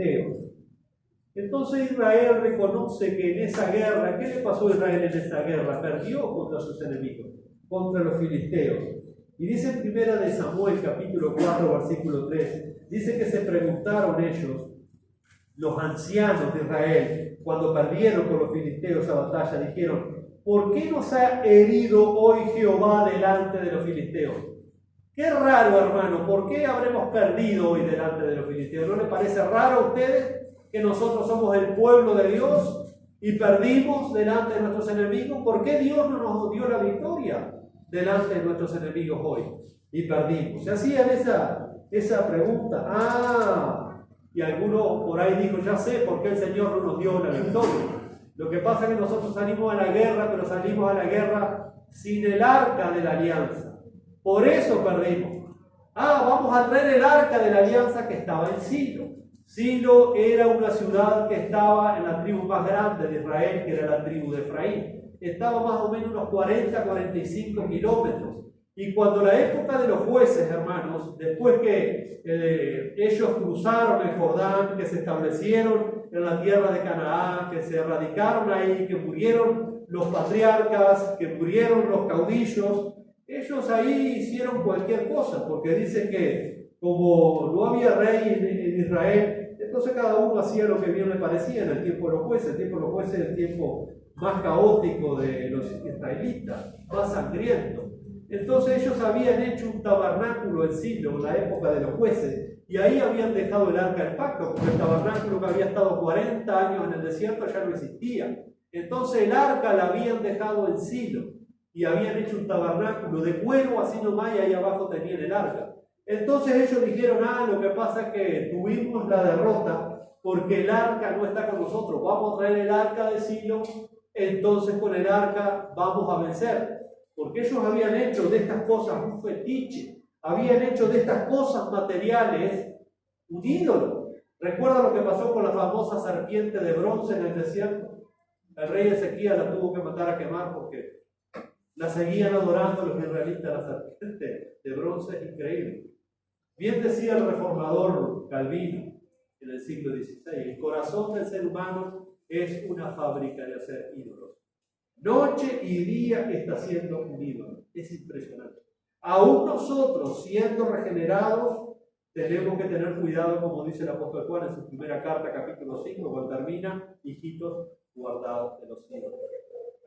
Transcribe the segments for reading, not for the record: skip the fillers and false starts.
filisteos. Entonces Israel reconoce que en esa guerra, ¿qué le pasó a Israel en esa guerra? Perdió contra sus enemigos, contra los filisteos. Y dice en 1 Samuel capítulo 4 versículo 3, dice que se preguntaron ellos, los ancianos de Israel, cuando perdieron con los filisteos esa batalla, dijeron, ¿por qué nos ha herido hoy Jehová delante de los filisteos? Qué raro, hermano, ¿por qué habremos perdido hoy delante de los filisteos? ¿No les parece raro a ustedes que nosotros somos el pueblo de Dios y perdimos delante de nuestros enemigos? ¿Por qué Dios no nos dio la victoria delante de nuestros enemigos hoy y perdimos? Se hacían esa pregunta. Y alguno por ahí dijo, ya sé por qué el Señor no nos dio la victoria. Lo que pasa es que nosotros salimos a la guerra, pero salimos a la guerra sin el arca de la alianza. Por eso perdimos. Vamos a traer el arca de la alianza que estaba en Silo. Silo era una ciudad que estaba en la tribu más grande de Israel, que era la tribu de Efraín. Estaba más o menos unos 40-45 kilómetros. Y cuando la época de los jueces, hermanos, después que ellos cruzaron el Jordán, que se establecieron en la tierra de Canaán, que se radicaron ahí, que murieron los patriarcas, que murieron los caudillos, ellos ahí hicieron cualquier cosa, porque dice que como no había rey en Israel, entonces cada uno hacía lo que bien le parecía en el tiempo de los jueces. El tiempo de los jueces es el tiempo más caótico de los israelitas, más sangriento. Entonces ellos habían hecho un tabernáculo en Silo en la época de los jueces y ahí habían dejado el arca del pacto, porque el tabernáculo que había estado 40 años en el desierto ya no existía. Entonces el arca la habían dejado en Silo y habían hecho un tabernáculo de cuero así nomás y ahí abajo tenían el arca. Entonces ellos dijeron, lo que pasa es que tuvimos la derrota porque el arca no está con nosotros, vamos a traer el arca de Silo, entonces con el arca vamos a vencer. Porque ellos habían hecho de estas cosas un fetiche, habían hecho de estas cosas materiales un ídolo. ¿Recuerda lo que pasó con la famosa serpiente de bronce en el desierto? El rey Ezequías la tuvo que matar a quemar porque la seguían adorando los israelitas. La serpiente de bronce es increíble. Bien decía el reformador Calvino en el siglo XVI, el corazón del ser humano es una fábrica de hacer ídolos. Noche y día está siendo un ídolo. Es impresionante. Aún nosotros, siendo regenerados, tenemos que tener cuidado, como dice el apóstol Juan en su primera carta, capítulo 5, cuando termina, hijitos, guardados de los ídolos.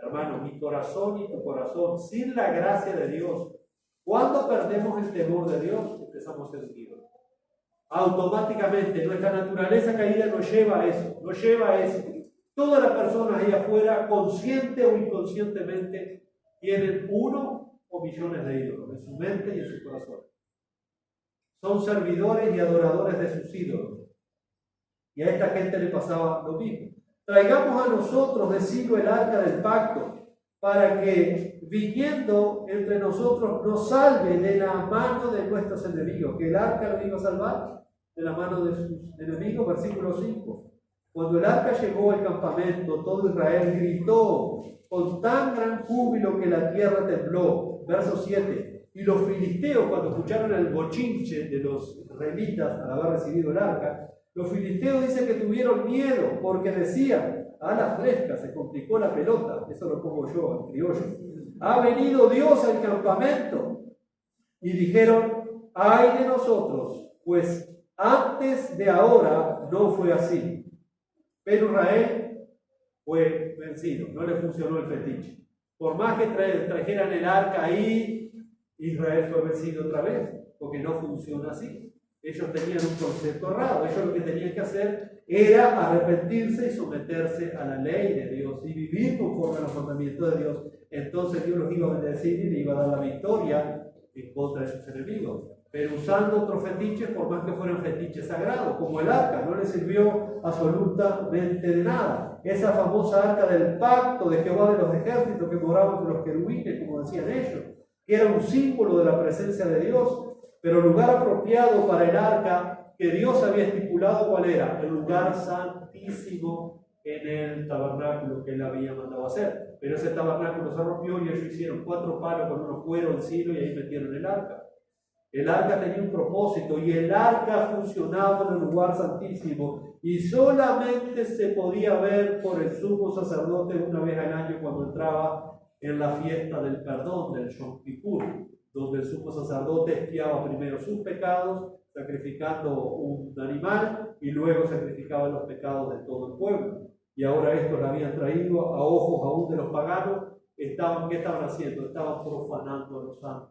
Hermano, mi corazón y tu corazón, sin la gracia de Dios, cuando perdemos el temor de Dios, empezamos a ser ídolos. Automáticamente, nuestra naturaleza caída nos lleva a eso, Todas las personas ahí afuera, consciente o inconscientemente, tienen uno o millones de ídolos en su mente y en su corazón. Son servidores y adoradores de sus ídolos. Y a esta gente le pasaba lo mismo. Traigamos a nosotros de Silo el arca del pacto, para que viniendo entre nosotros nos salve de la mano de nuestros enemigos. Que el arca lo iba a salvar de la mano de sus enemigos, versículo 5. Cuando el arca llegó al campamento, todo Israel gritó con tan gran júbilo que la tierra tembló. Verso 7. Y los filisteos, cuando escucharon el bochinche de los israelitas al haber recibido el arca, los filisteos dicen que tuvieron miedo porque decían, a la fresca, se complicó la pelota, eso lo pongo yo en criollo. Ha venido Dios al campamento. Y dijeron, ay de nosotros, pues antes de ahora no fue así. Pero Israel fue vencido, no le funcionó el fetiche. Por más que trajeran el arca ahí, Israel fue vencido otra vez, porque no funciona así. Ellos tenían un concepto errado, ellos lo que tenían que hacer era arrepentirse y someterse a la ley de Dios y vivir conforme a los mandamientos de Dios. Entonces Dios los iba a bendecir y le iba a dar la victoria en contra de sus enemigos. Pero usando otros fetiches, por más que fueran fetiches sagrados, como el arca, no le sirvió absolutamente de nada. Esa famosa arca del pacto de Jehová de los ejércitos que moraba entre los querubines, como decían ellos, que era un símbolo de la presencia de Dios, pero el lugar apropiado para el arca que Dios había estipulado, ¿cuál era? El lugar santísimo en el tabernáculo que él había mandado hacer. Pero ese tabernáculo se rompió y ellos hicieron 4 palos con unos cueros en Silo y ahí metieron el arca. El arca tenía un propósito y el arca funcionaba en el lugar santísimo y solamente se podía ver por el sumo sacerdote una vez al año cuando entraba en la fiesta del perdón, del Yom Kippur, donde el sumo sacerdote expiaba primero sus pecados sacrificando un animal y luego sacrificaba los pecados de todo el pueblo. Y ahora estos lo habían traído a ojos aún de los paganos. ¿Qué estaban haciendo? Estaban profanando los santos.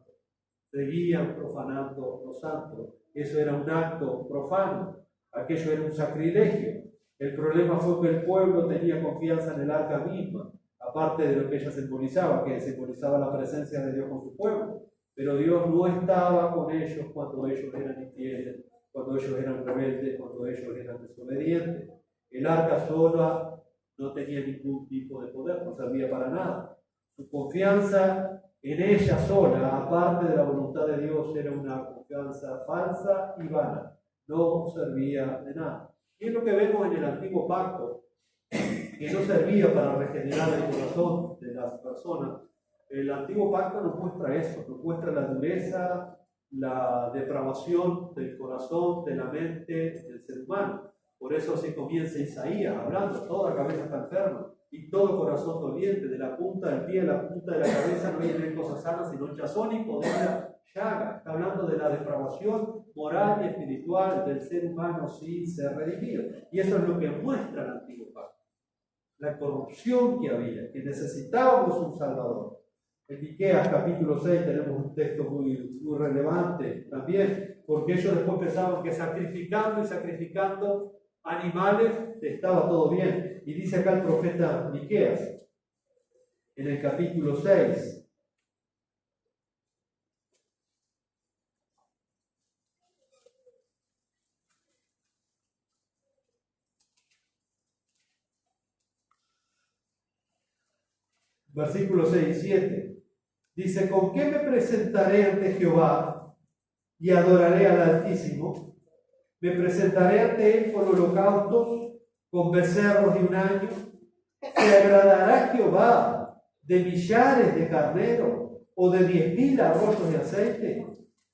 Seguían profanando los santos. Eso era un acto profano. Aquello era un sacrilegio. El problema fue que el pueblo tenía confianza en el arca misma, aparte de lo que ella simbolizaba, que simbolizaba la presencia de Dios con su pueblo. Pero Dios no estaba con ellos cuando ellos eran infieles, cuando ellos eran rebeldes, cuando ellos eran desobedientes. El arca sola no tenía ningún tipo de poder, no servía para nada. Su confianza en ella sola, aparte de la voluntad de Dios, era una confianza falsa y vana. No servía de nada. Y es lo que vemos en el antiguo pacto, que no servía para regenerar el corazón de las personas. El antiguo pacto nos muestra eso, nos muestra la dureza, la depravación del corazón, de la mente, del ser humano. Por eso así comienza Isaías hablando: toda cabeza está enferma y todo corazón doliente, de la punta del pie a la punta de la cabeza no hay en él cosas sanas, sino hinchazón y podrida llaga. Está hablando de la depravación moral y espiritual del ser humano sin ser redimido. Y eso es lo que muestra el antiguo pacto. La corrupción que había, que necesitábamos un Salvador. En Miqueas capítulo 6 tenemos un texto muy relevante también, porque ellos después pensaban que sacrificando y sacrificando animales estaba todo bien. Y dice acá el profeta Miqueas, en el capítulo 6, versículos 6 y 7. Dice: ¿con qué me presentaré ante Jehová y adoraré al Altísimo? Me presentaré ante él con holocaustos, con becerros de un año. ¿Se agradará Jehová de millares de carneros o de 10,000 arroyos de aceite?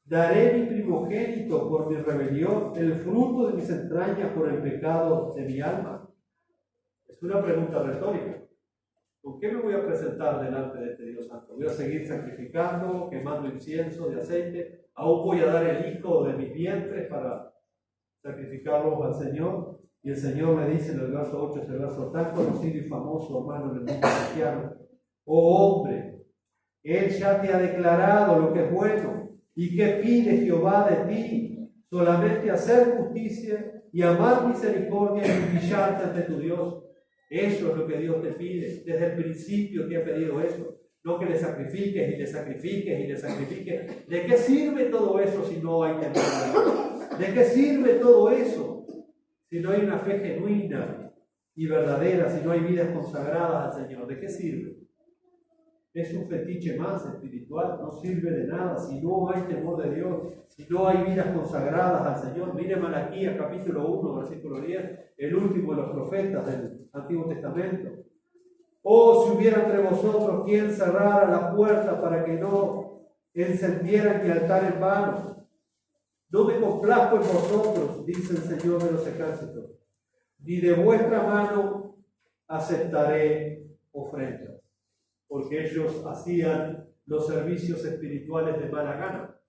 Daré mi primogénito por mi rebelión, el fruto de mis entrañas por el pecado de mi alma. Es una pregunta retórica. ¿Con qué me voy a presentar delante de este Dios santo? ¿Voy a seguir sacrificando, quemando incienso de aceite? ¿Aún voy a dar el hijo de mis vientres para sacrificarlos al Señor? Y el Señor me dice en el verso 8, es el verso tan conocido y famoso, hermano, en el mundo cristiano: oh hombre, Él ya te ha declarado lo que es bueno. ¿Y qué pide Jehová de ti? Solamente hacer justicia y amar misericordia y humillarte ante tu Dios. Eso es lo que Dios te pide. Desde el principio te ha pedido eso. No que le sacrifiques y le sacrifiques y le sacrifiques. ¿De qué sirve todo eso si no hay temor de Dios? ¿De qué sirve todo eso si no hay una fe genuina y verdadera, si no hay vidas consagradas al Señor? ¿De qué sirve? Es un fetiche más espiritual, no sirve de nada si no hay temor de Dios, si no hay vidas consagradas al Señor. Mire Malaquías capítulo 1, versículo 10, el último de los profetas del Antiguo Testamento. Oh, si hubiera entre vosotros quien cerrara la puerta para que no encendieran mi altar en vano. No me complazco en vosotros, dice el Señor de los ejércitos, ni de vuestra mano aceptaré ofrendas. Porque ellos hacían los servicios espirituales de mala gana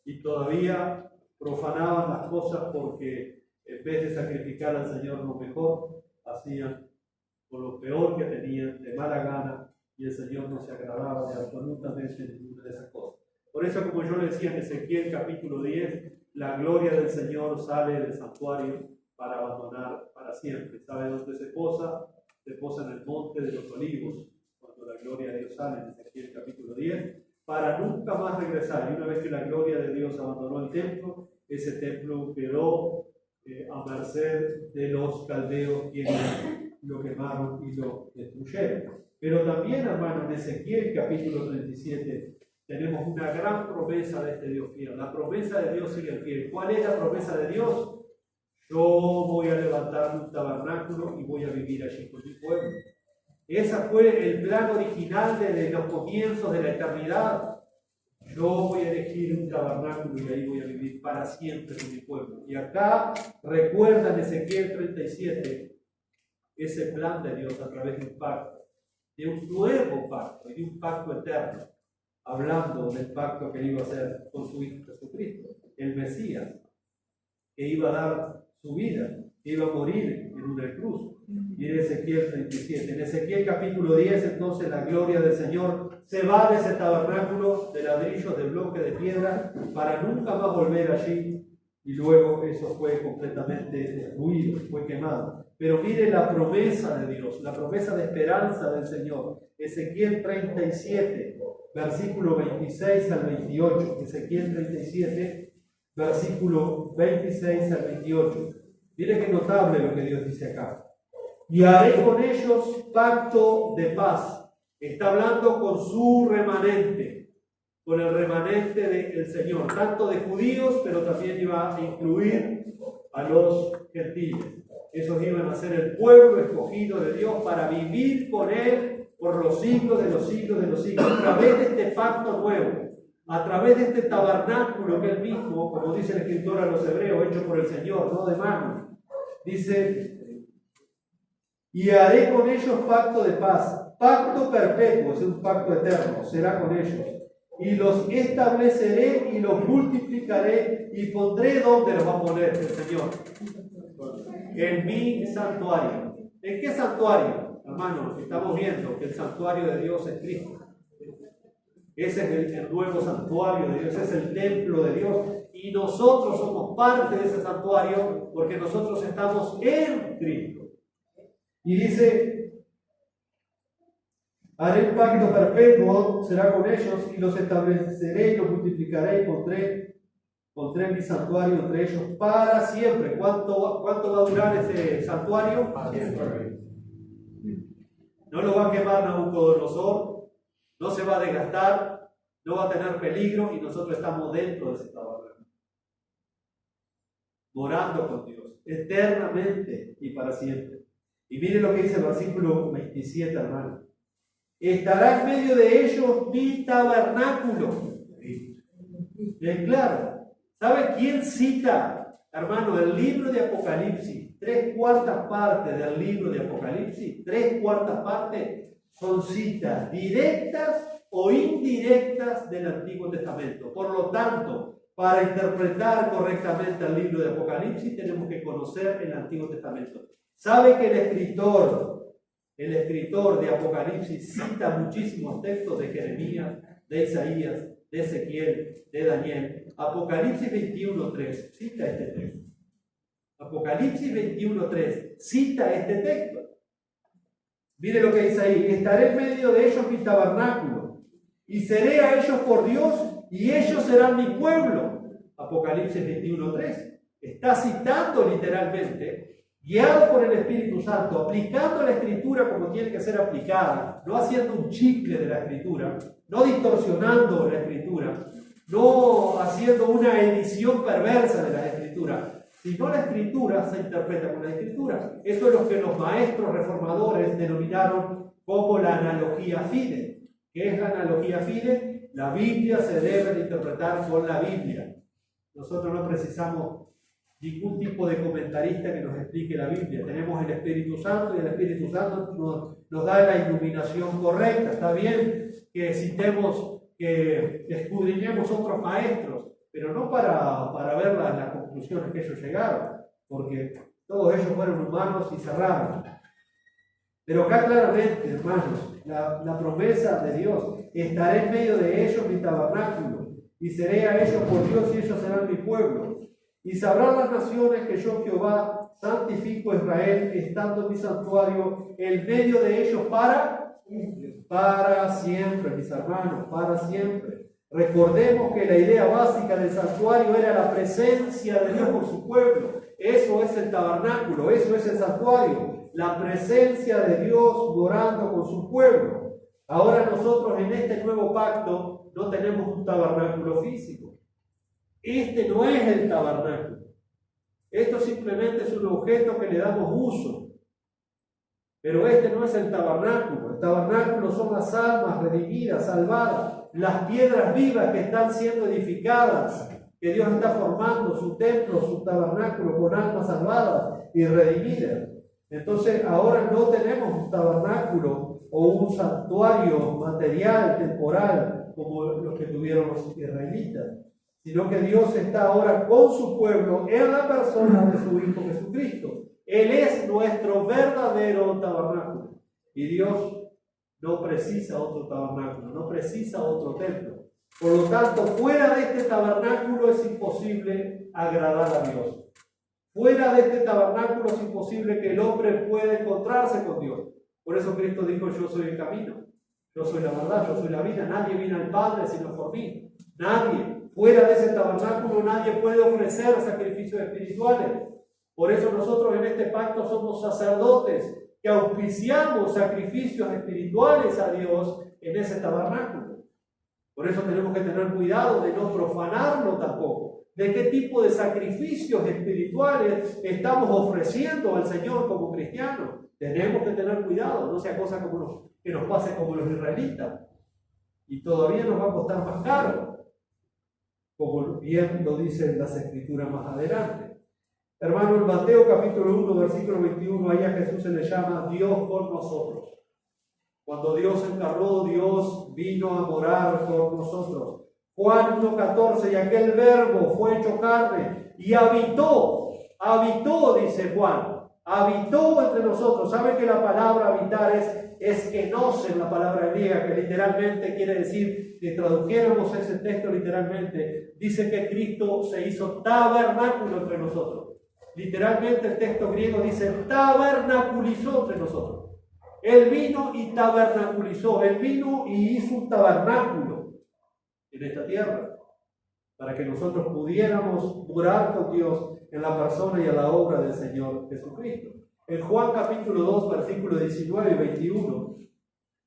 y todavía profanaban las cosas porque en vez de sacrificar al Señor lo mejor, hacían con lo peor que tenían de mala gana, y el Señor no se agradaba de absolutamente ninguna de esas cosas. Por eso, como yo le decía en Ezequiel capítulo 10, la gloria del Señor sale del santuario para abandonar para siempre. ¿Sabe dónde se posa? Se posa en el monte de los olivos, cuando la gloria de Dios sale en Ezequiel capítulo 10, para nunca más regresar. Y una vez que la gloria de Dios abandonó el templo, ese templo quedó a merced de los caldeos, quienes lo quemaron y lo destruyeron. Pero también, hermano, en Ezequiel capítulo 37 tenemos una gran promesa de este Dios fiel. La promesa de Dios sigue fiel. ¿Cuál es la promesa de Dios? Yo voy a levantar un tabernáculo y voy a vivir allí con mi pueblo. Ese fue el plan original desde los comienzos de la eternidad. yo voy a elegir un tabernáculo y ahí voy a vivir para siempre con mi pueblo. Y acá recuerdan Ezequiel 37, ese plan de Dios a través de un pacto, de un nuevo pacto y de un pacto eterno, hablando del pacto que iba a hacer con su Hijo Jesucristo, el Mesías, que iba a dar su vida, que iba a morir en una cruz. Y en Ezequiel 37, en Ezequiel capítulo 10, entonces la gloria del Señor se va de ese tabernáculo de ladrillos, de bloque de piedra, para nunca más volver allí, y luego eso fue completamente destruido, fue quemado. Pero mire la promesa de Dios, la promesa de esperanza del Señor. Ezequiel 37, versículo 26 al 28. Ezequiel 37, versículo 26 al 28. Mire qué notable lo que Dios dice acá. Y haré con ellos pacto de paz. Está hablando con su remanente, con el remanente del Señor, tanto de judíos, pero también iba a incluir a los gentiles. Esos iban a ser el pueblo escogido de Dios para vivir con Él por los siglos de los siglos de los siglos, a través de este pacto nuevo, a través de este tabernáculo que Él mismo, como dice el escritor a los hebreos, hecho por el Señor, no de mano. Dice: y haré con ellos pacto de paz, pacto perpetuo, es un pacto eterno, será con ellos. Y los estableceré y los multiplicaré y pondré donde los va a poner el Señor. En mi santuario. ¿En qué santuario? Hermanos, estamos viendo que el santuario de Dios es Cristo. Ese es el nuevo santuario de Dios, ese es el templo de Dios. Y nosotros somos parte de ese santuario porque nosotros estamos en Cristo. Y dice: haré un pacto perpetuo, será con ellos, y los estableceré y los multiplicaré y pondré en mi santuario entre ellos para siempre. ¿Cuánto va a durar ese santuario? Para siempre. No lo va a quemar Nabucodonosor, no se va a desgastar, no va a tener peligro, y nosotros estamos dentro de ese tabernáculo, morando con Dios, eternamente y para siempre. Y miren lo que dice el versículo 27, hermano. Estará en medio de ellos mi tabernáculo. Es claro. ¿Sabe quién cita, hermano, el libro de Apocalipsis? 3/4 partes del libro de Apocalipsis, 3/4 partes son citas directas o indirectas del Antiguo Testamento. Por lo tanto, para interpretar correctamente el libro de Apocalipsis tenemos que conocer el Antiguo Testamento. ¿Sabe que el escritor de Apocalipsis cita muchísimos textos de Jeremías, de Isaías, de Ezequiel, de Daniel? Apocalipsis 21:3 cita este texto. Apocalipsis 21:3 cita este texto. Mire lo que dice ahí: estaré en medio de ellos mi tabernáculo, y seré a ellos por Dios, y ellos serán mi pueblo. Apocalipsis 21:3 está citando literalmente, guiado por el Espíritu Santo, aplicando la Escritura como tiene que ser aplicada, no haciendo un chicle de la Escritura, no distorsionando la Escritura, no haciendo una edición perversa de la Escritura, sino la Escritura se interpreta con la Escritura. Eso es lo que los maestros reformadores denominaron como la analogía fide. ¿Qué es la analogía fide? La Biblia se debe de interpretar con la Biblia. Nosotros no precisamos ningún tipo de comentarista que nos explique la Biblia. Tenemos el Espíritu Santo, y el Espíritu Santo nos da la iluminación correcta. Está bien que citemos, que escudriñemos otros maestros, pero no para ver las conclusiones que ellos llegaron, porque todos ellos fueron humanos y cerraron. Pero acá claramente, hermanos, la promesa de Dios: estaré en medio de ellos mi tabernáculo, y seré a ellos por Dios, y ellos serán mi pueblo. Y sabrán las naciones que yo, Jehová, santifico a Israel, estando en mi santuario en medio de ellos para siempre, mis hermanos, para siempre. Recordemos que la idea básica del santuario era la presencia de Dios con su pueblo. Eso es el tabernáculo, eso es el santuario, la presencia de Dios morando con su pueblo. Ahora nosotros en este nuevo pacto no tenemos un tabernáculo físico. Este no es el tabernáculo. Esto simplemente es un objeto que le damos uso. Pero este no es el tabernáculo. El tabernáculo son las almas redimidas, salvadas, las piedras vivas que están siendo edificadas, que Dios está formando su templo, su tabernáculo con almas salvadas y redimidas. Entonces ahora no tenemos un tabernáculo o un santuario material, temporal, como los que tuvieron los israelitas, sino que Dios está ahora con su pueblo en la persona de su Hijo Jesucristo. Él es nuestro verdadero tabernáculo. Y Dios no precisa otro tabernáculo, no precisa otro templo. Por lo tanto, fuera de este tabernáculo es imposible agradar a Dios. Fuera de este tabernáculo es imposible que el hombre pueda encontrarse con Dios. Por eso Cristo dijo: yo soy el camino, yo soy la verdad, yo soy la vida. Nadie viene al Padre sino por mí. Nadie. Fuera de ese tabernáculo nadie puede ofrecer sacrificios espirituales. Por eso nosotros en este pacto somos sacerdotes que auspiciamos sacrificios espirituales a Dios en ese tabernáculo. Por eso tenemos que tener cuidado de no profanarlo tampoco. ¿De qué tipo de sacrificios espirituales estamos ofreciendo al Señor como cristianos? Tenemos que tener cuidado, no sea cosa que nos pase como los israelitas. Y todavía nos va a costar más caro, como bien lo dicen las Escrituras más adelante. Hermano, en Mateo capítulo 1, versículo 21, ahí a Jesús se le llama Dios con nosotros. Cuando Dios se encarnó, Dios vino a morar con nosotros. Juan 1:14, y aquel verbo fue hecho carne y habitó, dice Juan, habitó entre nosotros. ¿Sabe que la palabra habitar es kenosen, la palabra griega, que literalmente quiere decir, si tradujéramos ese texto literalmente, dice que Cristo se hizo tabernáculo entre nosotros. Literalmente el texto griego dice tabernaculizó entre nosotros. Él vino y tabernaculizó, Él vino y hizo un tabernáculo en esta tierra, para que nosotros pudiéramos morar con Dios en la persona y en la obra del Señor Jesucristo. En Juan capítulo 2, versículos 19 y 21,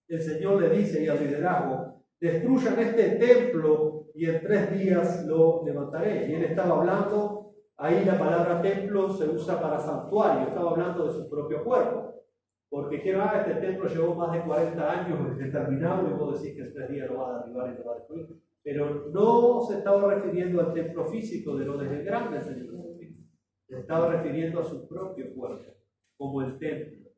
el Señor le dice y al liderazgo: destruyan este templo y en 3 días lo levantaré. Y Él estaba hablando, ahí la palabra templo se usa para santuario, estaba hablando de su propio cuerpo. Porque este templo llevó más de 40 años determinado y vos decís que en 3 días lo va a derribar y lo va a destruir. Pero no se estaba refiriendo al templo físico de lo desde el grande Señor Jesucristo. Se estaba refiriendo a su propio cuerpo, como el templo.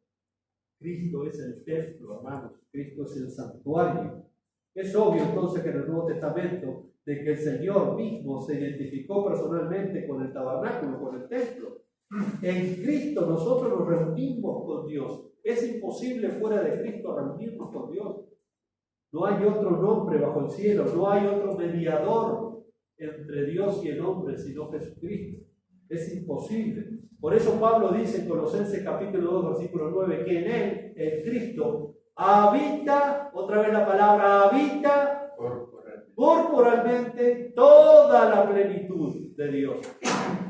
Cristo es el templo, hermanos. Cristo es el santuario. Es obvio entonces que en el Nuevo Testamento de que el Señor mismo se identificó personalmente con el tabernáculo, con el templo. En Cristo nosotros nos reunimos con Dios. Es imposible fuera de Cristo reunirnos con Dios. No hay otro nombre bajo el cielo, no hay otro mediador entre Dios y el hombre sino Jesucristo. Es imposible. Por eso Pablo dice en Colosenses capítulo 2, versículo 9, que en él, en Cristo, habita, otra vez la palabra habita, corporalmente toda la plenitud de Dios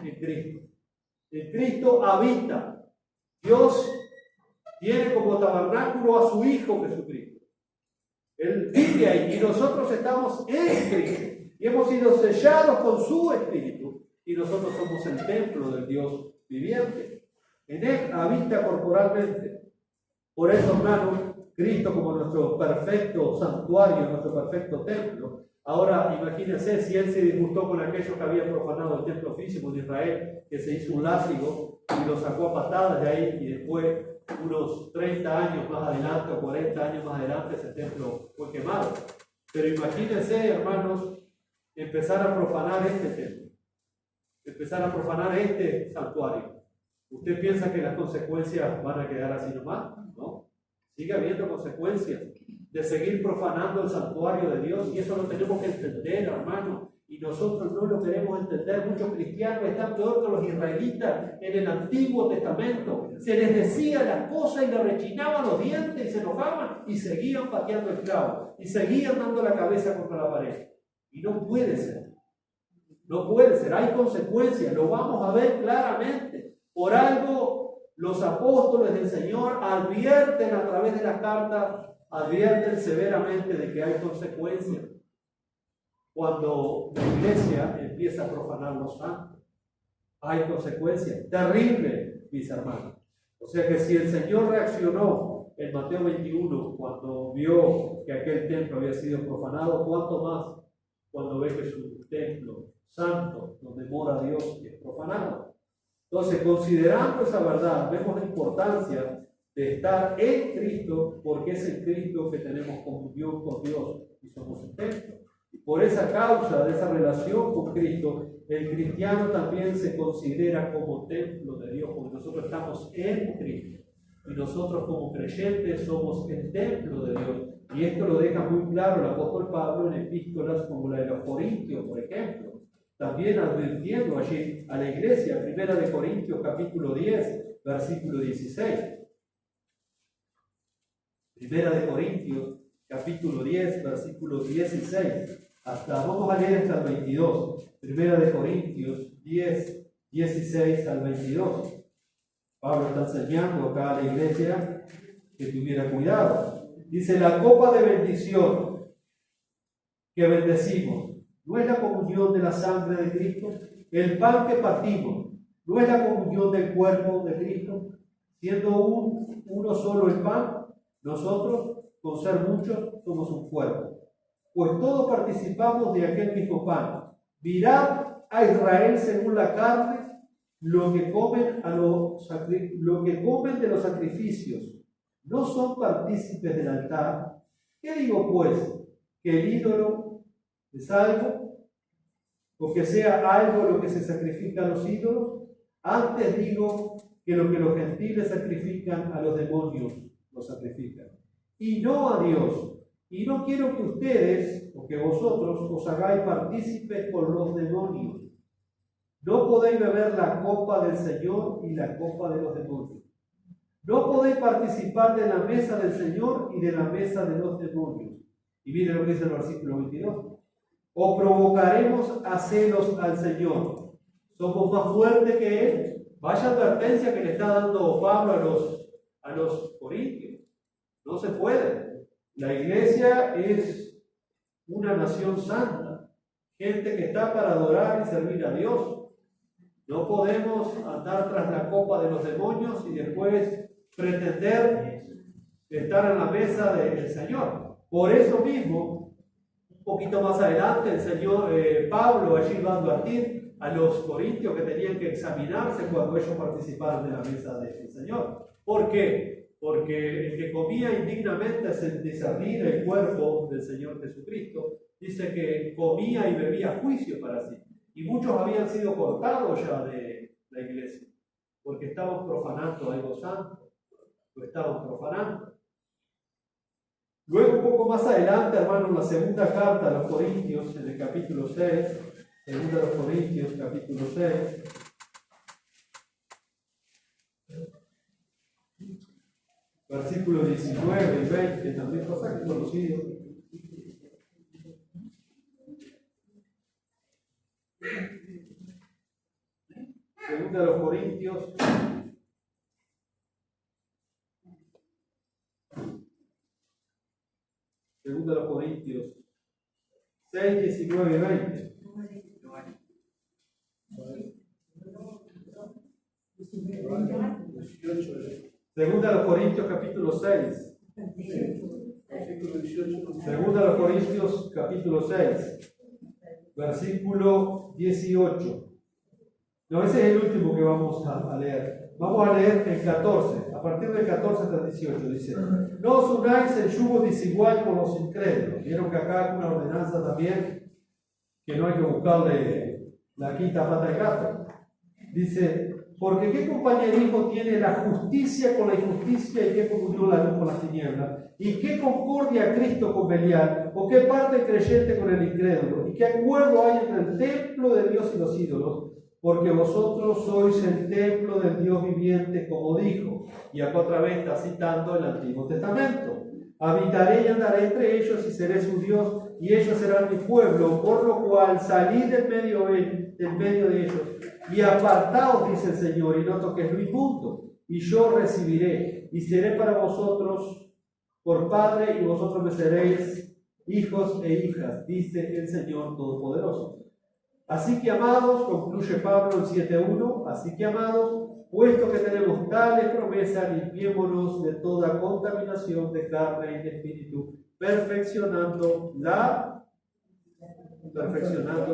en Cristo. En Cristo habita. Dios tiene como tabernáculo a su Hijo Jesucristo. Él vive ahí y nosotros estamos en Cristo y hemos sido sellados con su Espíritu y nosotros somos el templo del Dios viviente. En Él habita corporalmente. Por eso, hermanos, Cristo como nuestro perfecto santuario, nuestro perfecto templo. Ahora imagínense si Él se disgustó con aquellos que habían profanado el templo físico de Israel, que se hizo un látigo y lo sacó a patadas de ahí, y después, unos 30 años más adelante o 40 años más adelante, ese templo fue quemado. Pero imagínense, hermanos, empezar a profanar este templo, empezar a profanar este santuario. ¿Usted piensa que las consecuencias van a quedar así nomás? No. Sigue habiendo consecuencias de seguir profanando el santuario de Dios, y eso lo tenemos que entender, hermano. Y nosotros no lo queremos entender. Muchos cristianos están peor que los israelitas en el Antiguo Testamento. Se les decía las cosas y les rechinaban los dientes y se enojaban y seguían pateando el clavo y seguían dando la cabeza contra la pared. Y no puede ser. No puede ser. Hay consecuencias. Lo vamos a ver claramente. Por algo los apóstoles del Señor advierten a través de las cartas, advierten severamente de que hay consecuencias cuando la iglesia empieza a profanar los santos. Hay consecuencias terribles, mis hermanos. O sea que si el Señor reaccionó en Mateo 21 cuando vio que aquel templo había sido profanado, ¿cuánto más cuando ve que su templo santo, donde mora Dios, es profanado? Entonces, considerando esa verdad, vemos la importancia de estar en Cristo, porque es en Cristo que tenemos comunión con Dios y somos un templo. Y por esa causa de esa relación con Cristo, el cristiano también se considera como templo de Dios, porque nosotros estamos en Cristo. Y nosotros como creyentes somos el templo de Dios. Y esto lo deja muy claro el apóstol Pablo en epístolas como la de los Corintios, por ejemplo. También advirtiendo allí a la iglesia, 1 Corintios capítulo 10, versículo 16. 1 Corintios capítulo 10, versículo 16. Vamos a leer hasta el 22. 1 Corintios 10, 16 al 22. Pablo está enseñando acá a la iglesia que tuviera cuidado. Dice, la copa de bendición que bendecimos, ¿no es la comunión de la sangre de Cristo? El pan que partimos, ¿no es la comunión del cuerpo de Cristo? Siendo uno solo el pan, nosotros, con ser muchos, somos un cuerpo. Pues todos participamos de aquel mismo pan. Mirad a Israel según la carne, lo que comen de los sacrificios. ¿No son partícipes del altar? ¿Qué digo pues? ¿Que el ídolo es algo? ¿O que sea algo lo que se sacrifica a los ídolos? Antes digo que lo que los gentiles sacrifican a los demonios lo sacrifican, y no a Dios. Y no quiero que ustedes, o que vosotros, os hagáis partícipes con los demonios. No podéis beber la copa del Señor y la copa de los demonios. No podéis participar de la mesa del Señor y de la mesa de los demonios. Y miren lo que dice el versículo 22. O provocaremos a celos al Señor. Somos más fuertes que Él. Vaya advertencia que le está dando Pablo a los corintios. No se puede. La iglesia es una nación santa. Gente que está para adorar y servir a Dios. No podemos andar tras la copa de los demonios y después pretender estar en la mesa del Señor. Por eso mismo, un poquito más adelante, el Señor Pablo allí va a advertir a los corintios que tenían que examinarse cuando ellos participaran de la mesa del Señor. ¿Por qué? Porque el que comía indignamente sin discernir el cuerpo del Señor Jesucristo, dice que comía y bebía juicio para sí. Y muchos habían sido cortados ya de la iglesia, porque estaban profanando algo santo, lo estaban profanando. Luego, un poco más adelante, hermano, en la segunda carta a los Corintios, en el capítulo 6, segunda de los Corintios, capítulo 6, versículos 19 y 20, también pasajes conocidos. Segunda de los Corintios, segunda de los Corintios 6, 19 y 20. Segunda de los Corintios capítulo 6. Segunda de los Corintios capítulo 6, versículo 18. No, ese es el último que vamos a leer. Vamos a leer el 14. A partir del 14 hasta el 18 dice: no os unáis en yugo desigual con los incrédulos. Vieron que acá hay una ordenanza también que no hay que buscarle la quinta pata al gato. Dice: porque ¿qué compañerismo tiene la justicia con la injusticia y qué comunión la luz con las tinieblas? ¿Y qué concordia Cristo con Belial? ¿O qué parte el creyente con el incrédulo? ¿Y qué acuerdo hay entre el templo de Dios y los ídolos? Porque vosotros sois el templo del Dios viviente, como dijo. Y acá otra vez está citando el Antiguo Testamento. Habitaré y andaré entre ellos y seré su Dios, y ellos serán mi pueblo, por lo cual salid del medio de ellos y apartaos, dice el Señor, y no toquéis lo inmundo, y yo recibiré, y seré para vosotros por Padre, y vosotros me seréis hijos e hijas, dice el Señor Todopoderoso. Así que, amados, concluye Pablo en 7.1, así que, amados, puesto que tenemos tales promesas, promesa, limpiémonos de toda contaminación de carne y de espíritu, perfeccionando la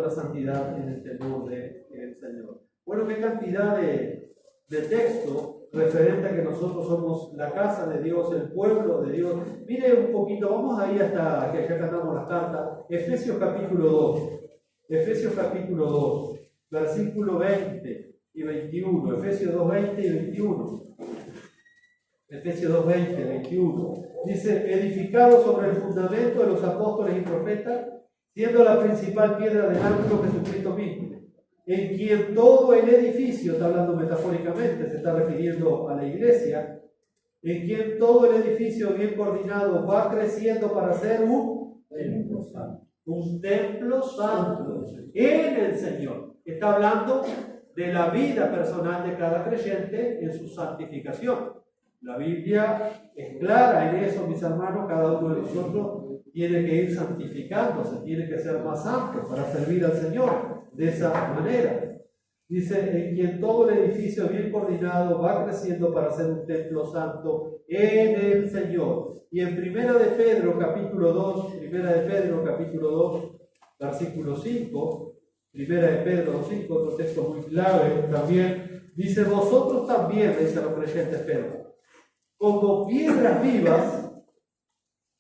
santidad en el temor del Señor. Bueno, qué cantidad de texto referente a que nosotros somos la casa de Dios, el pueblo de Dios. Mire un poquito, vamos ahí hasta que acá cantamos las cartas. Efesios capítulo 2. Efesios capítulo 2, versículo 20 y 21. Efesios 2, 20 y 21. Efesios 2, 20 y 21. Dice, edificado sobre el fundamento de los apóstoles y profetas, siendo la principal piedra del ángulo Jesucristo mismo, en quien todo el edificio, está hablando metafóricamente, se está refiriendo a la iglesia, en quien todo el edificio bien coordinado va creciendo para ser un templo santo. Un templo santo en el Señor. Está hablando de la vida personal de cada creyente en su santificación. La Biblia es clara en eso, mis hermanos. Cada uno de nosotros tiene que ir santificándose, tiene que ser más santo para servir al Señor de esa manera. Dice, en quien todo el edificio bien coordinado va creciendo para ser un templo santo en el Señor. Y en Primera de Pedro capítulo 2, versículo 5, Primera de Pedro 5, otro texto muy clave también, dice, vosotros también, dice a los creyentes Pedro, como piedras vivas,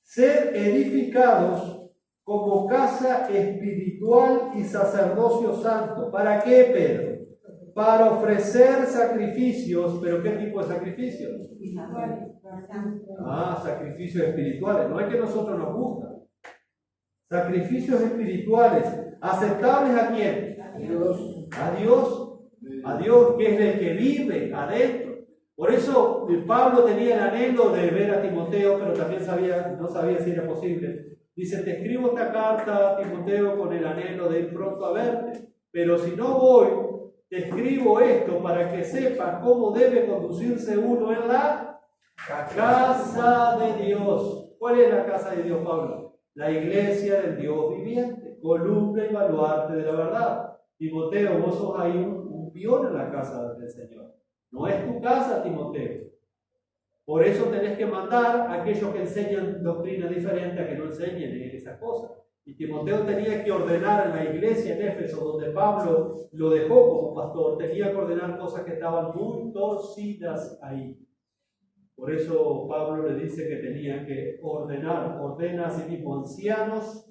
sed edificados como casa espiritual y sacerdocio santo. ¿Para qué, Pedro? Para ofrecer sacrificios. ¿Pero qué tipo de sacrificios? Sacrificios espirituales. No es que a nosotros nos gusta. Sacrificios espirituales. ¿Aceptables a quién? A Dios, que es el que vive adentro. Por eso Pablo tenía el anhelo de ver a Timoteo, pero también no sabía si era posible. Dice, te escribo esta carta, Timoteo, con el anhelo de ir pronto a verte. Pero si no voy, te escribo esto para que sepas cómo debe conducirse uno en la casa de Dios. ¿Cuál es la casa de Dios, Pablo? La iglesia del Dios viviente, columna y baluarte de la verdad. Timoteo, vos sos ahí un peón en la casa del Señor. No es tu casa, Timoteo. Por eso tenés que mandar a aquellos que enseñan doctrina diferente a que no enseñen esas cosas. Y Timoteo tenía que ordenar en la iglesia en Éfeso, donde Pablo lo dejó como pastor, tenía que ordenar cosas que estaban muy torcidas ahí. Por eso Pablo le dice que tenía que ordena a sí mismo ancianos,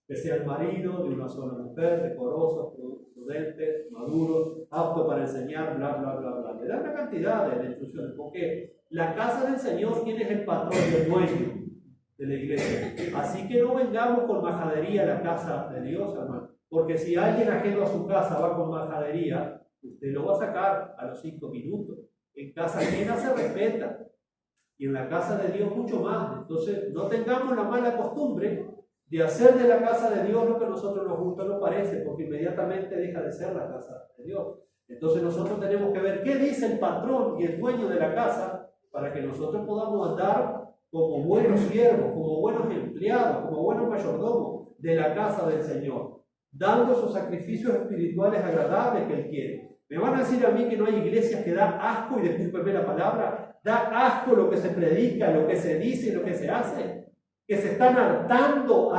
que sean maridos de una sola mujer, decorosos, prudentes, maduros, aptos para enseñar, bla, bla, bla, bla. Le da una cantidad de instrucciones, porque la casa del Señor, ¿quién es el patrón y el dueño de la iglesia? Así que no vengamos con majadería a la casa de Dios, hermano. Porque si alguien ajeno a su casa va con majadería, usted lo va a sacar a los 5 minutos. En casa ajena se respeta. Y en la casa de Dios mucho más. Entonces, no tengamos la mala costumbre de hacer de la casa de Dios lo que a nosotros nos gusta o nos parece, porque inmediatamente deja de ser la casa de Dios. Entonces nosotros tenemos que ver qué dice el patrón y el dueño de la casa para que nosotros podamos andar como buenos siervos, como buenos empleados, como buenos mayordomos de la casa del Señor, dando esos sacrificios espirituales agradables que Él quiere. Me van a decir a mí que no hay iglesias que da asco, y discúlpenme la palabra, da asco lo que se predica, lo que se dice y lo que se hace, que se están hartando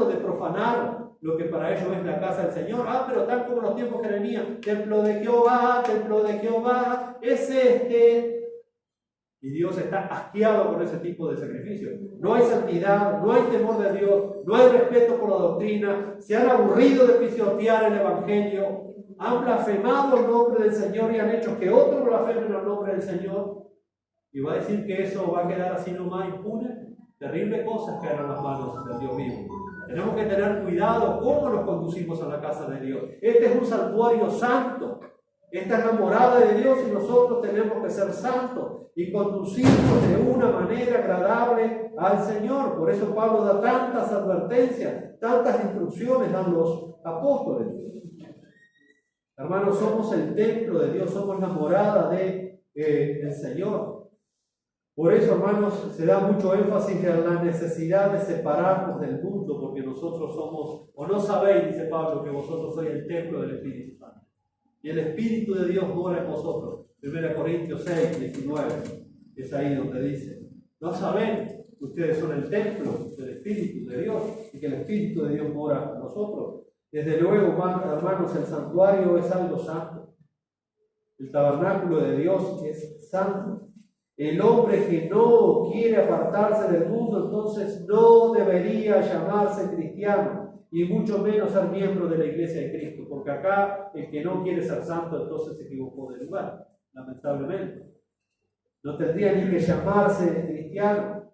de profanar lo que para ellos es la casa del Señor. Pero tal como los tiempos que venían, templo de Jehová, es este. Y Dios está asqueado con ese tipo de sacrificios. No hay santidad, no hay temor de Dios, no hay respeto por la doctrina, se han aburrido de pisotear el Evangelio, han blasfemado el nombre del Señor y han hecho que otros blasfemen el nombre del Señor. Y va a decir que eso va a quedar así nomás impune. Terribles cosas caen en las manos del Dios vivo. Tenemos que tener cuidado cómo nos conducimos a la casa de Dios. Este es un santuario santo. Esta es la morada de Dios y nosotros tenemos que ser santos y conducirnos de una manera agradable al Señor. Por eso Pablo da tantas advertencias, tantas instrucciones a los apóstoles. Hermanos, somos el templo de Dios, somos la morada del Señor. Por eso, hermanos, se da mucho énfasis en la necesidad de separarnos del mundo, porque nosotros somos, o no sabéis, dice Pablo, que vosotros sois el templo del Espíritu Santo. Y el Espíritu de Dios mora en vosotros. 1 Corintios 6, 19, es ahí donde dice: ¿no saben que ustedes son el templo del Espíritu de Dios y que el Espíritu de Dios mora en nosotros? Desde luego, hermanos, el santuario es algo santo. El tabernáculo de Dios es santo. El hombre que no quiere apartarse del mundo, entonces no debería llamarse cristiano, y mucho menos ser miembro de la iglesia de Cristo, porque acá el que no quiere ser santo, entonces se equivocó de lugar, lamentablemente. No tendría ni que llamarse cristiano.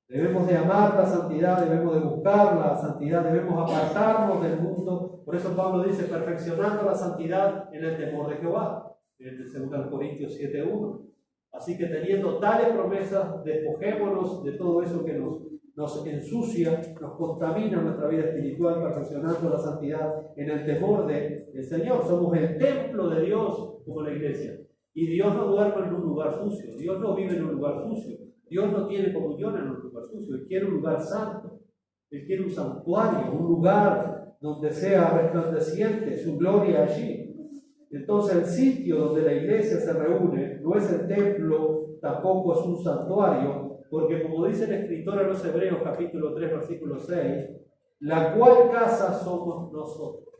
Debemos de amar la santidad, debemos de buscar la santidad, debemos apartarnos del mundo. Por eso Pablo dice: perfeccionando la santidad en el temor de Jehová, en 2 Corintios 7:1. Así que teniendo tales promesas, despojémonos de todo eso que nos ensucia, nos contamina nuestra vida espiritual, perfeccionando la santidad en el temor del Señor. Somos el templo de Dios como la iglesia. Y Dios no duerme en un lugar sucio, Dios no vive en un lugar sucio, Dios no tiene comunión en un lugar sucio. Él quiere un lugar santo, Él quiere un santuario, un lugar donde sea resplandeciente su gloria allí. Entonces el sitio donde la iglesia se reúne no es el templo, tampoco es un santuario, porque como dice el escritor a los Hebreos capítulo 3 versículo 6, la cual casa somos nosotros.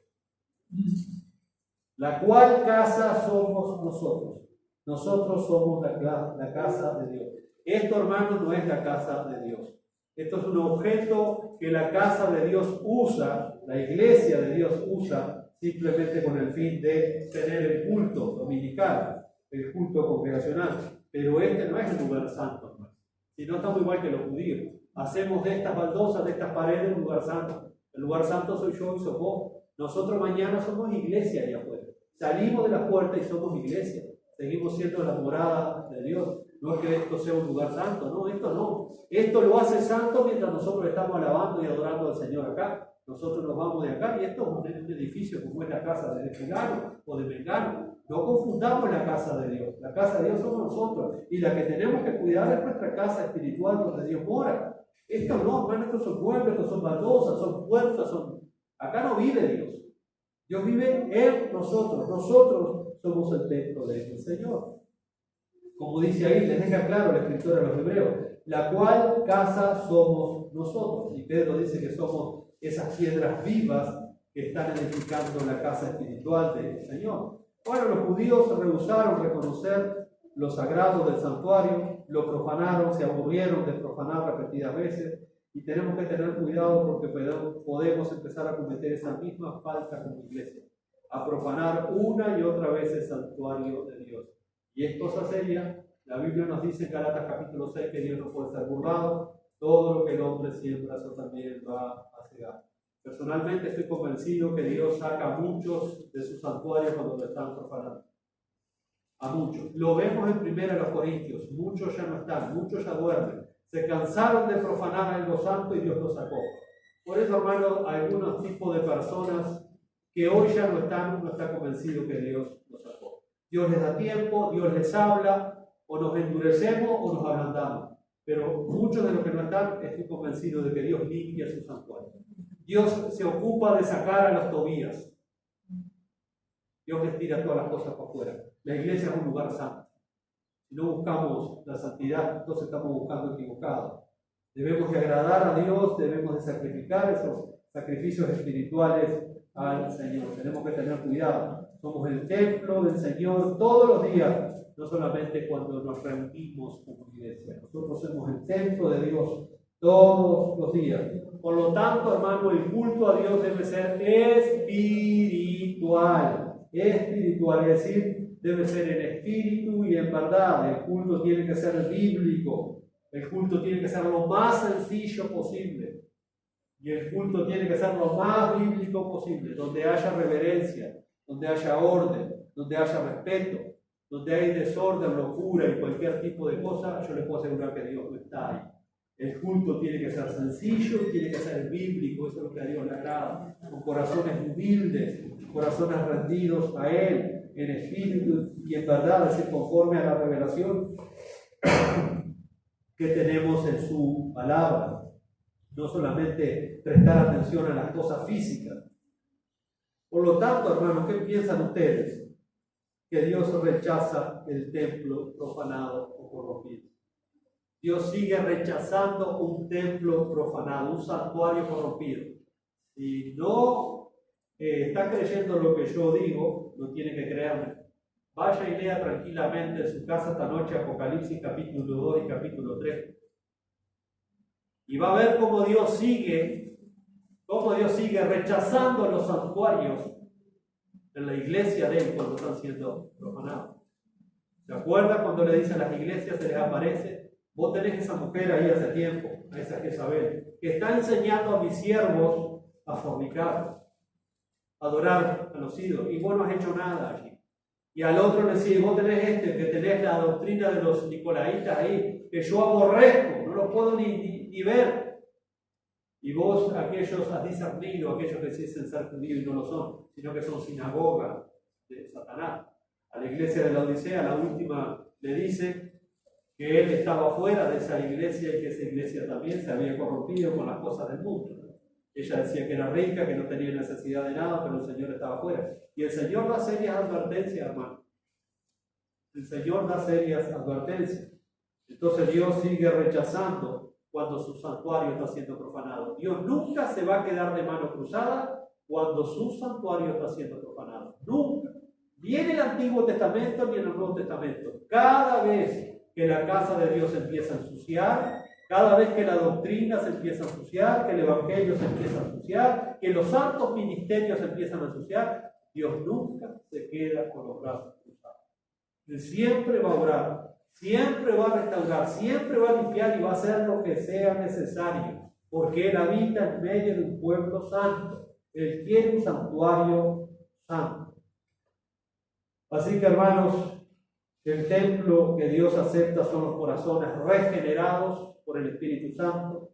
La cual casa somos nosotros. Nosotros somos la casa de Dios. Esto, hermano, no es la casa de Dios. Esto es un objeto que la casa de Dios usa, la iglesia de Dios usa, simplemente con el fin de tener el culto dominical, el culto congregacional. Pero este no es el lugar santo, hermano. Si no, estamos igual que los judíos. Hacemos de estas baldosas, de estas paredes, un lugar santo. El lugar santo soy yo y sos vos. Nosotros mañana somos iglesia allá afuera. Salimos de la puerta y somos iglesia. Seguimos siendo la morada de Dios. No es que esto sea un lugar santo, no, esto no. Esto lo hace santo mientras nosotros estamos alabando y adorando al Señor acá. Nosotros nos vamos de acá y esto es un edificio como es la casa de Fulano o de Mengano. No confundamos la casa de Dios. La casa de Dios somos nosotros. Y la que tenemos que cuidar es nuestra casa espiritual donde Dios mora. Esto no, hermano, estos son muebles, estos son baldosas, son puertas, son... Acá no vive Dios. Dios vive en nosotros. Nosotros somos el templo del Señor. Como dice ahí, les deja claro la escritura a los hebreos, la cual casa somos nosotros. Y Pedro dice que somos esas piedras vivas que están edificando la casa espiritual del Señor. Bueno, los judíos se rehusaron reconocer lo sagrado del santuario, lo profanaron, se aburrieron de profanar repetidas veces, y tenemos que tener cuidado porque podemos empezar a cometer esa misma falta como iglesia, a profanar una y otra vez el santuario de Dios. Y es cosa seria. La Biblia nos dice en Gálatas capítulo 6 que Dios no puede ser burlado. Todo lo que el hombre siembra, eso también va a cegar. Personalmente estoy convencido que Dios saca a muchos de sus santuarios cuando lo están profanando. A muchos. Lo vemos en 1 Corintios. Muchos ya no están, muchos ya duermen. Se cansaron de profanar algo santo y Dios los sacó. Por eso, hermano, algunos tipos de personas que hoy ya no están, no está convencido que Dios los sacó. Dios les da tiempo, Dios les habla, o nos endurecemos o nos ablandamos. Pero muchos de los que no están, estoy convencido de que Dios limpia su santuario. Dios se ocupa de sacar a los Tobías. Dios les tira todas las cosas para afuera. La iglesia es un lugar santo. Si no buscamos la santidad, entonces estamos buscando equivocado. Debemos de agradar a Dios, debemos de sacrificar esos sacrificios espirituales al Señor. Tenemos que tener cuidado. Somos el templo del Señor todos los días, no solamente cuando nos reunimos como iglesia. Nosotros somos el templo de Dios todos los días. Por lo tanto, hermano, el culto a Dios debe ser espiritual. Espiritual, es decir, debe ser en espíritu y en verdad. El culto tiene que ser bíblico. El culto tiene que ser lo más sencillo posible. Y el culto tiene que ser lo más bíblico posible, donde haya reverencia, donde haya orden, donde haya respeto, donde hay desorden, locura y cualquier tipo de cosa. Yo les puedo asegurar que Dios no está ahí. El culto tiene que ser sencillo y tiene que ser bíblico. Eso es lo que a Dios le agrada, con corazones humildes, corazones rendidos a Él, en espíritu y en verdad, es decir, conforme a la revelación que tenemos en su palabra. No solamente prestar atención a las cosas físicas. Por lo tanto, hermanos, ¿qué piensan ustedes? que Dios rechaza el templo profanado o corrompido. Dios sigue rechazando un templo profanado, un santuario corrompido. Si no está creyendo lo que yo digo, no tiene que creerme. Vaya y lea tranquilamente en su casa esta noche Apocalipsis capítulo 2 y capítulo 3. Y va a ver cómo Dios sigue rechazando los santuarios en la iglesia de Él cuando están siendo profanados. ¿Se acuerda cuando le dicen a las iglesias, se les aparece? Vos tenés esa mujer ahí hace tiempo, a esa Jezabel, que está enseñando a mis siervos a fornicar, a adorar a los ídolos, y vos no has hecho nada allí. Y al otro le dice, vos tenés que tenés la doctrina de los nicolaitas ahí, que yo aborrezco, no lo puedo ni ver. Y vos, aquellos has discernido, aquellos que se dicen ser judíos y no lo son, sino que son sinagoga de Satanás. A la iglesia de la Odisea, la última, le dice que él estaba fuera de esa iglesia y que esa iglesia también se había corrompido con las cosas del mundo. Ella decía que era rica, que no tenía necesidad de nada, pero el Señor estaba fuera. Y el Señor da serias advertencias, hermano. El Señor da serias advertencias. Entonces Dios sigue rechazando cuando su santuario está siendo profanado. Dios nunca se va a quedar de mano cruzada cuando su santuario está siendo profanado. Nunca. Ni en el Antiguo Testamento ni en el Nuevo Testamento. Cada vez que la casa de Dios se empieza a ensuciar, cada vez que la doctrina se empieza a ensuciar, que el Evangelio se empieza a ensuciar, que los santos ministerios se empiezan a ensuciar, Dios nunca se queda con los brazos cruzados. Él siempre va a orar, siempre va a restaurar, siempre va a limpiar y va a hacer lo que sea necesario, porque Él habita en medio de un pueblo santo. Él quiere un santuario santo. Así que, hermanos, el templo que Dios acepta son los corazones regenerados por el Espíritu Santo,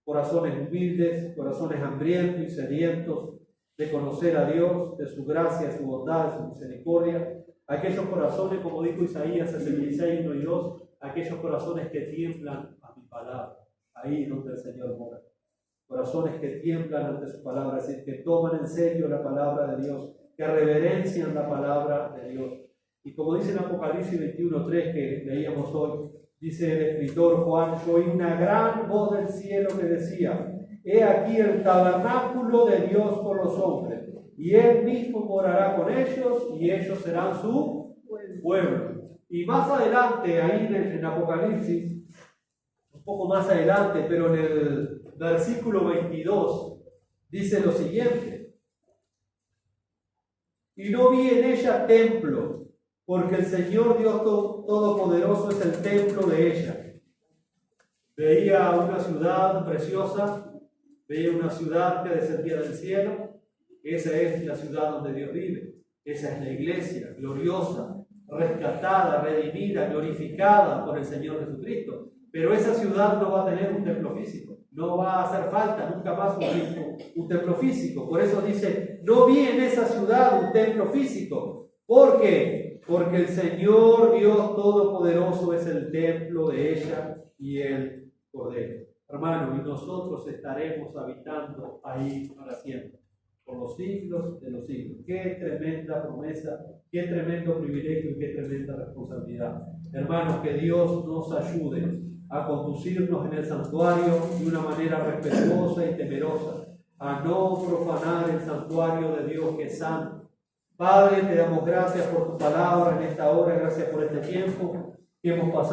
corazones humildes, corazones hambrientos y sedientos de conocer a Dios, de su gracia, su bondad, su misericordia. Aquellos corazones, como dijo Isaías 66, 1 y 2, aquellos corazones que tiemblan a mi palabra, ahí donde el Señor mora. Corazones que tiemblan ante su palabra, es decir, que toman en serio la palabra de Dios, que reverencian la palabra de Dios. Y como dice en Apocalipsis 21:3 que leíamos hoy, dice el escritor Juan, yo oí una gran voz del cielo que decía, he aquí el tabernáculo de Dios con los hombres, y Él mismo morará con ellos, y ellos serán su pueblo. Y más adelante, ahí en Apocalipsis, un poco más adelante, pero en el versículo 22, dice lo siguiente, y no vi en ella templo, porque el Señor Dios Todopoderoso es el templo de ella. Veía una ciudad preciosa, veía una ciudad que descendía del cielo. Esa es la ciudad donde Dios vive. Esa es la iglesia, gloriosa, rescatada, redimida, glorificada por el Señor Jesucristo. Pero esa ciudad no va a tener un templo físico. No va a hacer falta nunca más un templo físico. Por eso dice, no vi en esa ciudad un templo físico. ¿Por qué? Porque el Señor Dios Todopoderoso es el templo de ella y el Cordero. Hermano, y nosotros estaremos habitando ahí para siempre, por los siglos de los siglos. Qué tremenda promesa, qué tremendo privilegio y qué tremenda responsabilidad. Hermanos, que Dios nos ayude a conducirnos en el santuario de una manera respetuosa y temerosa, a no profanar el santuario de Dios que es santo. Padre, te damos gracias por tu palabra en esta hora, gracias por este tiempo que hemos pasado.